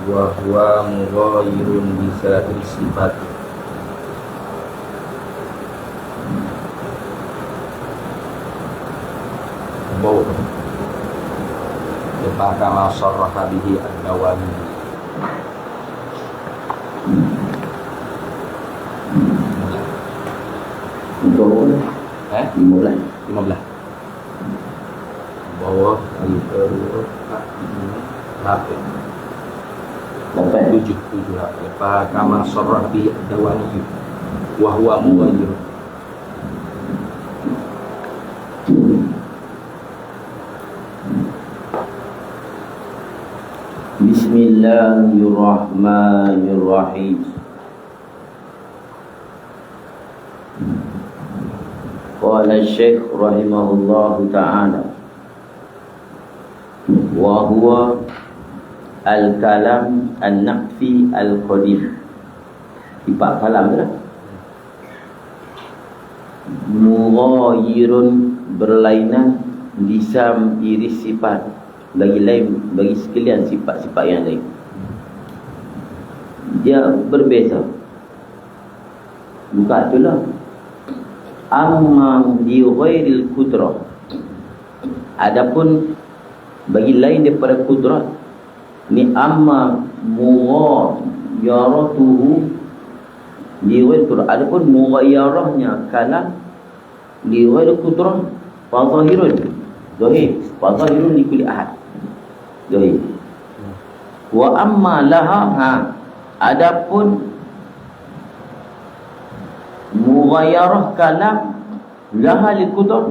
wa huwa mughayyirun bisa sifat. Bau lepas kama sarraha bihi ad-Dawani. Untuk 15 bawah itu berapa? 7 lepas kama sarraha bihi ad-Dawani wa huwa mughayyir. Bismillahirrahmanirrahim. Qala Syekh rahimahullahu ta'ala, wa huwa al-kalam an-naqfi al-qadim. Sifat kalam tu lah. Mughayyirun, berlainan, lisam, iris sifat, bagi lain, bagi sekalian sifat-sifat yang lain. Dia berbeza. Bukan itulah. Amma di ghairil qudrah, adapun bagi lain daripada kudrat ni, amma mughayyaratuhu di ghairil qudrah, adapun mughayyarahnya kalam di ghairil qudrah fa zahirun, zahir, fa zahirun li kulli ahad, zahir. Wa amma laha, adapun mughayyarah kalam laha li qudrah,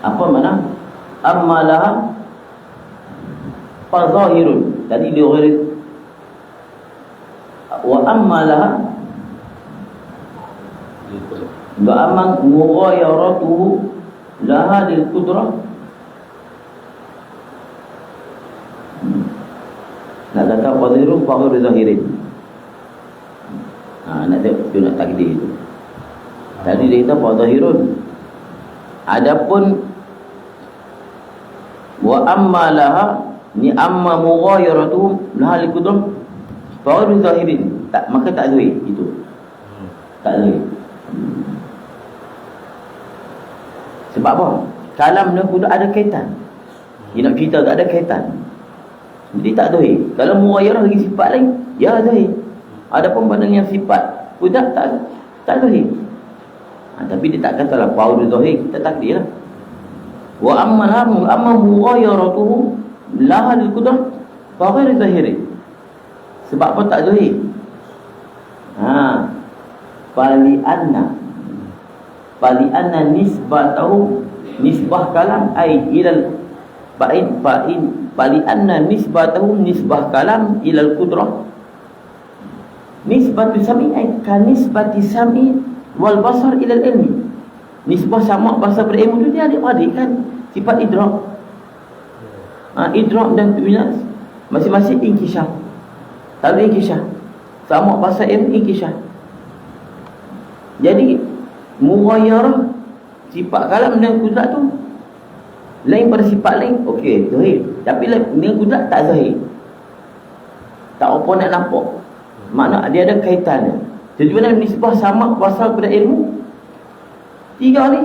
apa makna amma laha fa zahirun, tadi di ghairi, wa amma laha wa amma mughayyaratuhu laha lil qudrah. Nak kata fadhirun fahir zahirin. Nak tengok tu, nak takdir tu. Tadi dia kata fadhirun. Adapun wa amma laha ni, amma mughayyaratu laha liqudrah fahir zahirin, tak, maka tak zahir itu. Tak zahir. Sebab apa? Kalam dengan kudrat ada kaitan. Dia nak cerita tak ada kaitan, jadi tak zahir. Kalau mughayyarah lagi sifat lain, ya zahir. Adapun pada yang sifat kudrat tak zahir. Tapi dia tak katalah faul zahir, kita takdir lah. Wa amma mughayyaratuhu laha lil qudrah fa ghair zahiri. Sebab apa tak zahir? Fali anna nisbatahu, nisbah kalam ai ilal fali anna nisbatahu, nisbah kalam ilal qudrah, nisbatu sami ai ka nisbati sami wal basar ilal ilmi. Nisbah sama basar berilmu tu dia adik-adik kan, sifat idrak. Idrak dan tunas masing-masing inkishaf. Tak inkishaf. Sama basar ilmu inkishaf. Jadi mughayyarah sifat kalam dengan kudrat tu lain pada sifat lain, okey, zahir. Tapi dengan kudrat tak zahir. Tak apa nak nampak. Makna dia ada kaitannya. Tujuan nisbah sama kuasa pada ilmu, Tiga ni.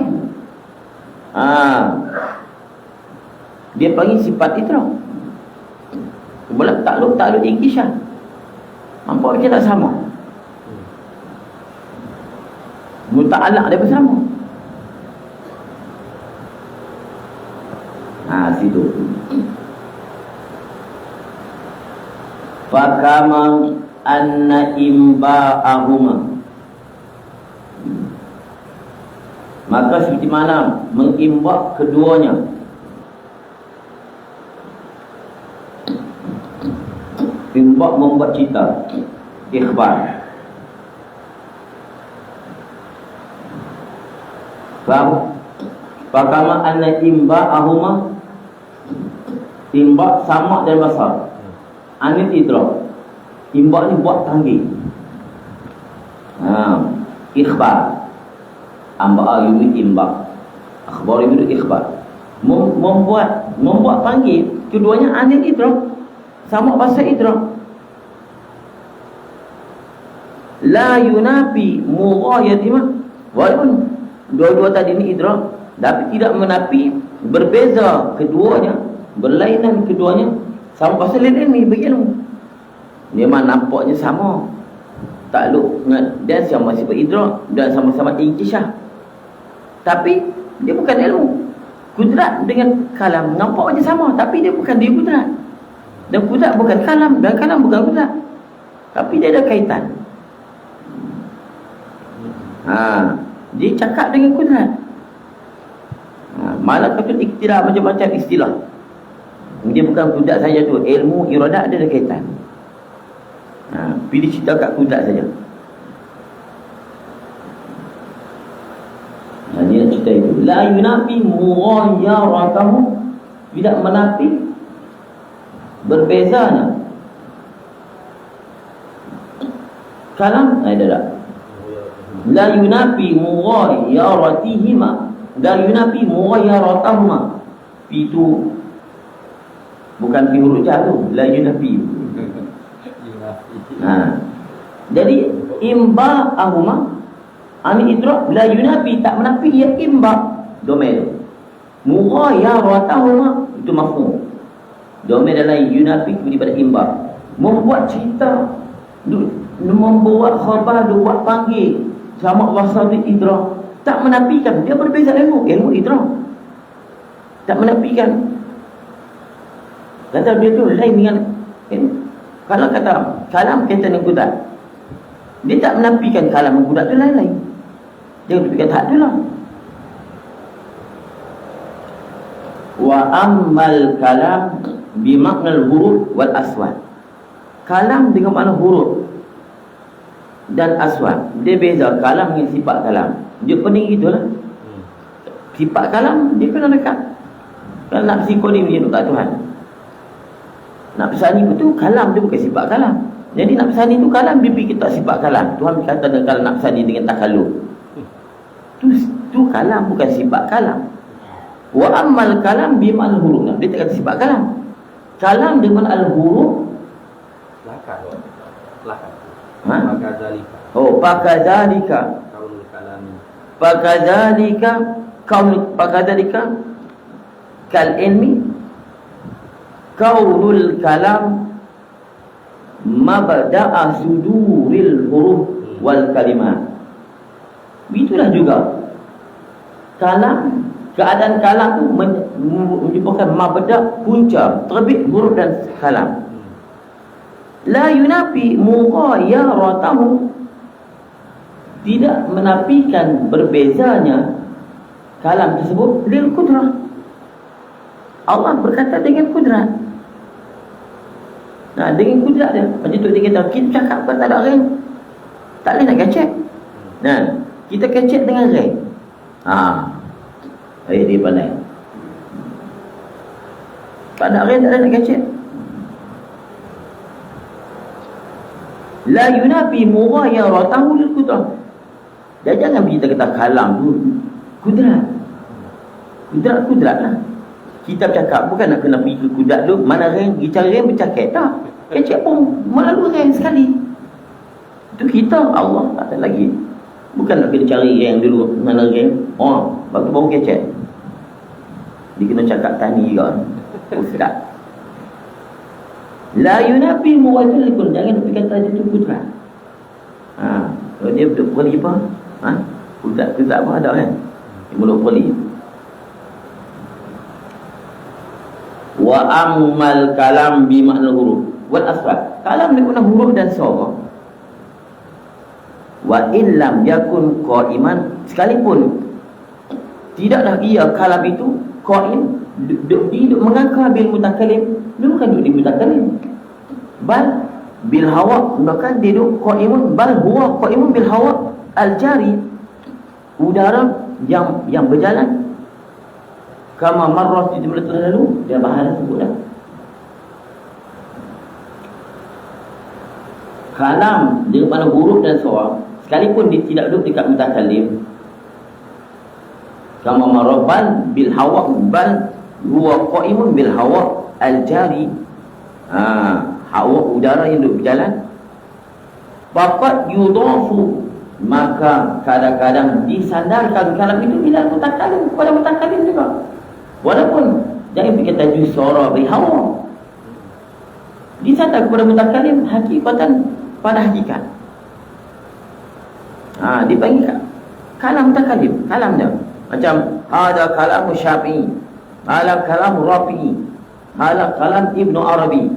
Dia panggil sifat idrak. Kemudian takluk inkishaf. Nampak macam tak sama. Muta'alaq dia bersama. Situ. Fakama anna imba'ahuma, maka seperti mana mengimbak keduanya. Imbak membuat cerita, ikhbar. Faham? Fakama anna imba'ahuma, imbak sama dan basar. Anil idrak. Imbak ni buat panggil. Ikhbar. Amba'a yumit imbak. Akhbar yumit ikhbar. Membuat panggil. Keduanya anil idrak. Sama bahasa idrak. La yunafi mughayatimah. Walaupun dua-dua tadi ni idrak, tapi tidak menapi berbeza keduanya, berlainan keduanya. Sama pasal ilmi bagi ilmu. Memang nampaknya sama. Takluk dan sama sifat idrak dan sama-sama inkishaf. Tapi dia bukan ilmu. Kudrat dengan kalam nampaknya sama, tapi dia bukan dia kudrat. Dan kudrat bukan kalam, dan kalam bukan kudrat. Tapi dia ada kaitan. Dia cakap dengan kudrat. Malah kata iktidar macam-macam istilah. Dia bukan kudrat saja tu, ilmu iradat dia ada kaitan. Pilih cerita kat kudrat saja. Dia nak cerita itu. La yunafi mughayyaratahu, tidak menafi berbezanya kalam. La yunafi mughayyaratihima, la yunafi mughayyaratahuma. Itu bukan fi huruf jar tu, la yunafi. Jadi imba'ahuma ani idrak, la yunafi tak menafi, ia imba' domain. Mughayyaratahuma itu mafhum. Domain dalam yunafi daripada imba'. Membuat cerita, membuat khabar, buat panggil, sama bahasa idrak. Tak menafikan, dia berbeza ilmu idrak. Tak menafikan. Kata dia tu lain dengan kalau kata kalam kaitan dengan kudrat, dia tak menafikan kalam dengan kudrat tu lain-lain. Dia menafikan tak tu lah. Wa ammal kalam bimaknal huruf wal aswat. Kalam dengan makna huruf dan aswat. Dia beza kalam dengan sifat kalam. Dia pening gitulah. Sifat kalam dia kena dekat. Kalau nak psikonim dia dekat Tuhan. Nak pesani tu kalam, dia bukan sifat kalam. Jadi nak pesani tu kalam, dia pergi kita sifat kalam. Tuhan kata kalau nak pesani dengan takalum. Tu kalam, bukan sifat kalam. Wa ammal kalam bimal huruf. Dia tak kata sifat kalam. Kalam dengan al-huruf lakan. Pakadzalika. Kaulul kalami. Pakadzalika kal ilmi. Kaulul kalam mabda'a suduril huruf wal kalimat. Itulah juga kalam, keadaan kalam tu menyebabkan mabda', punca, terbit huruf dan kalam. La yunafi mughayyaratahu, tidak menafikan berbezanya kalam tersebut lil kudrah. Allah berkata dengan kudrat. Dengan kudrat dia. Macam tu dia kata, kita cakap bukan tak ada rem. Tak boleh nak kecek. Kita kecek dengan rem. Dia pandai. Tak ada rem, tak boleh nak kecek. La yunafi mughayyaratahu lil kudrah. Dan jangan kita kata kalam tu kudrat. Kudrat lah. Kita cakap bukan nak kena pergi ke kudrat tu, mana rem, pergi cari rem bercakap. Tak. Kecek pun melalui rem sekali. Itu kita, Allah tak ada lagi. Bukan nak kena cari yang dulu mana yang baru kecek. Dia kena cakap tani juga ustaz. La yunabi muwajjal, jangan pergi kata dia tu putra. Kalau dia pergi apa? Ustaz apa ada kan? Dia mulut pergi. Wa ammal kalam bi makna huruf wal aswat. Kalam ni guna huruf dan suara. Wa illam yakun qaiman, sekalipun tidaklah ia kalam itu qaim, duduk mengangkar bil mutakallim, dia bukan duduk di mutakallim, bal bil hawa, bahkan dia duduk qaimun, bal huwa qaimun bil hawa al jari, udara yang berjalan, kama marrat di jumlah lalu. Dia bahasa sebut dah. Kalam dia pada huruf dan suara, sekalipun dia tidak duduk dekat mutakallim, kama marabal bil hawa, bal huwa qaimun bil hawa al jari, hawa udara yang duduk berjalan. Faqad yudafu, maka kadang-kadang disandarkan kalam itu bila mutakallim kepada mutakallim juga, walaupun jangan fikir tajuk suara bil hawa, disandar kepada mutakallim hakikatan pada hakikat. Dipanggil kalam mutakallim, kalam dia. Macam ada kalam Syafi'i, ada kalam Rafi'i, ada kalam Ibnu Arabi.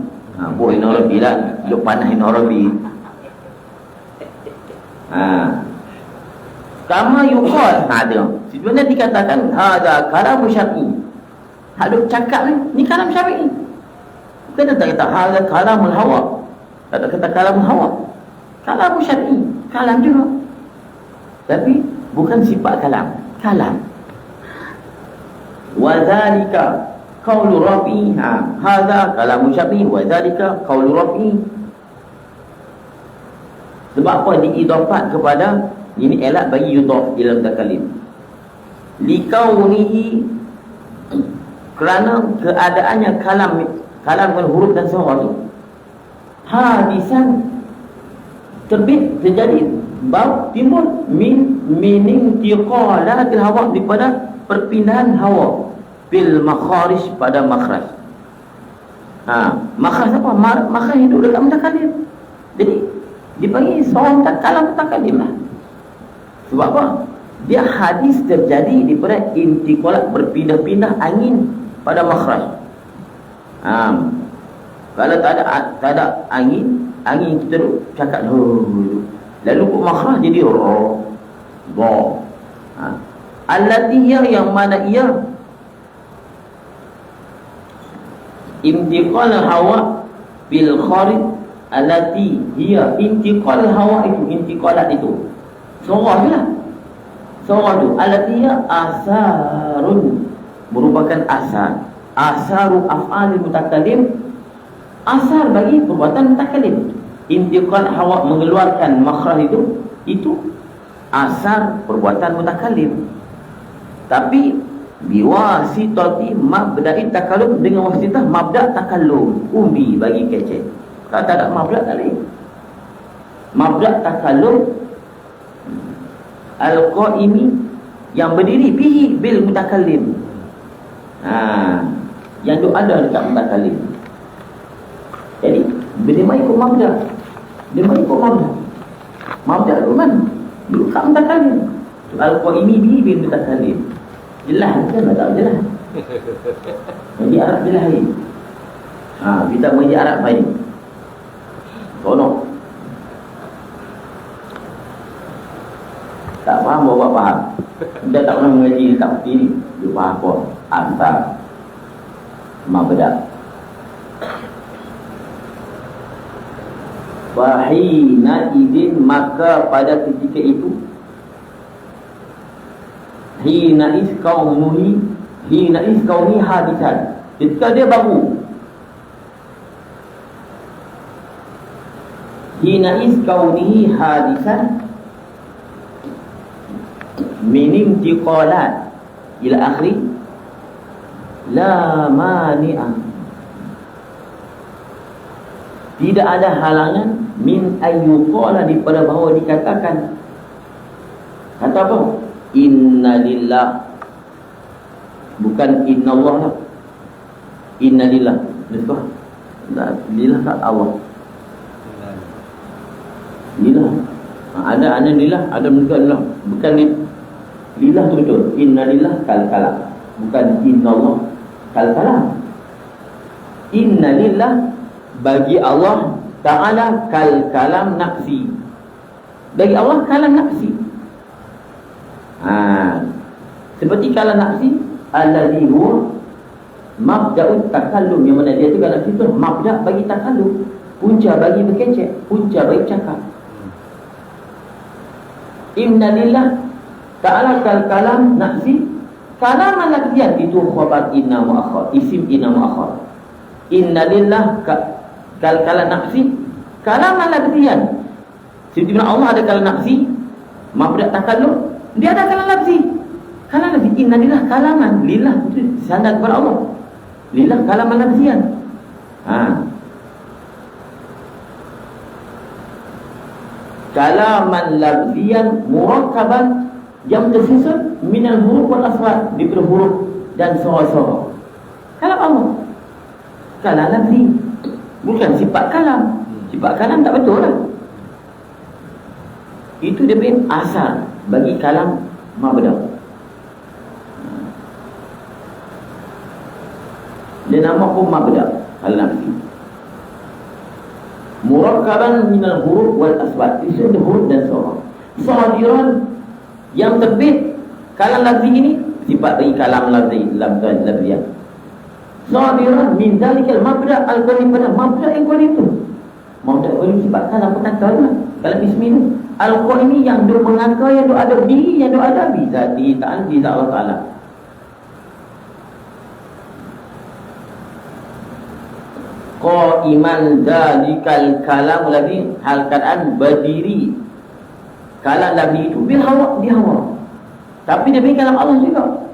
Boleh Ibnu Arabi lah, duk panah Ibnu Arabi. Kama yuqal, ada. Sebenarnya dikatakan ada kalam Syafi'i. Haduk cakap ni kalam Syafi'i. Kita tak kata ada kalamul hawa. Tak kata kalamul hawa. Kalam Syafi'i, kalam juga. Tapi bukan sifat kalam. Kalam. Wa dzalika qaulu Rafi, hadza kalam Syafi'i, wa dzalika qaulu Rafi. Sebab apa diidafat kepada ini, elak bagi yudhaf ila mutakallim. Likaunihi, kerana keadaannya kalam dengan huruf dan suara tu hadisan, terbit, terjadi, bau, timbul min tiqalatil hawa, daripada perpindahan hawa bil makharij, pada makhraj. Makhraj apa? Makhraj hidup dekat mutakallim. Jadi dipanggil seorang kalam mutakallim lah. Sebab apa? Dia hadis terjadi daripada intiqalat, berpindah-pindah angin pada makhraj. Kalau tak ada angin kita duduk cakap dulu, lalu kok makhraj jadi ra. Allati yang mana ia intiqal hawa bil kharij, allati hiya intiqal hawa, itu intiqalat itu suara je lah. Suara tu allati hiya asarun, merupakan asaru af'alil mutakallim, asar bagi perbuatan mutakallim. Intiqal hawa, mengeluarkan makhraj itu asar perbuatan mutakallim. Tapi biwasitati mabda'i takallum, dengan wasitah mabda' takallum. Umbi bagi kecek. Kalau tak ada mabda' tak boleh. Mabda' takallum al-qaimi, yang berdiri bihi bil mutakallim, yang tu ada dekat mutakallim. Jadi dia mai ikut mabda'. Mabda' tu mana? Duduk kat mutakallim. Al-qaimi bihi bil mutakallim. Jelas kan? Tak jelas. Mengaji Arab jelas ni. Kita mengaji Arab baik. Tolong. Tak faham, bawa faham. Kita tak pernah mengaji tak putih ni. Dia faham apa? Antar mabda'. Wahina idin, maka pada ketika itu, hina is kaunihi hadisan, ketika dia baru, hina is kaunihi hadisan min intiqalat ila akhiri la mani'ah, tidak ada halangan min ayyuqala, daripada bahawa dikatakan Kata apa? Inna lillah. Bukan inna Allah lah. Inna lillah. Betul? Lillah tak Allah. Lillah. Ada lillah, ada bukan lillah. Bukan ni. Lillah tu betul. Inna lillah kal-kalam. Bukan inna Allah kal-kalam. Inna lillah bagi Allah Ta'ala kal-kalam nafsi. Bagi Allah kalam nafsi. Seperti kalam nafsi alladhi huwa mabda'ut takallum, yang mana dia tu kalam nafsi tu mabda' bagi takallum, punca bagi berkecek, punca bagi cakap. Inna lillah ta'ala kal-kalam nafsi. Kalam al-lafzian itu khabar inna mu'akhar, isim inna mu'akhar. Inna lillah kal-kalam nafsi. Kalam al-lafzian, seperti mana Allah ada kalam nafsi, mabda' takallum, dia ada kalam lafzi. Kalam lafzi, inna lillah kalaman. Lillah itu sanad kepada Allah. Lillah kalaman lafzian. Kalaman lafzian murakkaban yang tersusun minal huruf wal aswat, daripada huruf dan suara-suara. Kalam Allah kalam lafzi, bukan sifat kalam. Sifat kalam tak betul lah. Itu dia punya asal bagi kalam mabda'. Dia nama pun mabda' al-nafsi. Murakkaban minal huruf wal aswat, itu ada huruf dan suara. Sadiran yang terbit kalam lafzi ini sifat bagi kalam lafzi lafzian. Sadiran min zalikal mabda' al-qadim, pada mabda' yang qadim tu. Mabda' qadim sifat kalam perkataan kalam ismi tu. Al-Qur'ani yang dia mengangka, yang dia ada bi, yang dia ada bi, zati ta'ala, bi Allah Ta'ala. Qa'iman zalikal kalam ladhi, hal keadaan berdiri kalam ladhi itu bil hawa, di hawa. Tapi dia beri kalam Allah juga.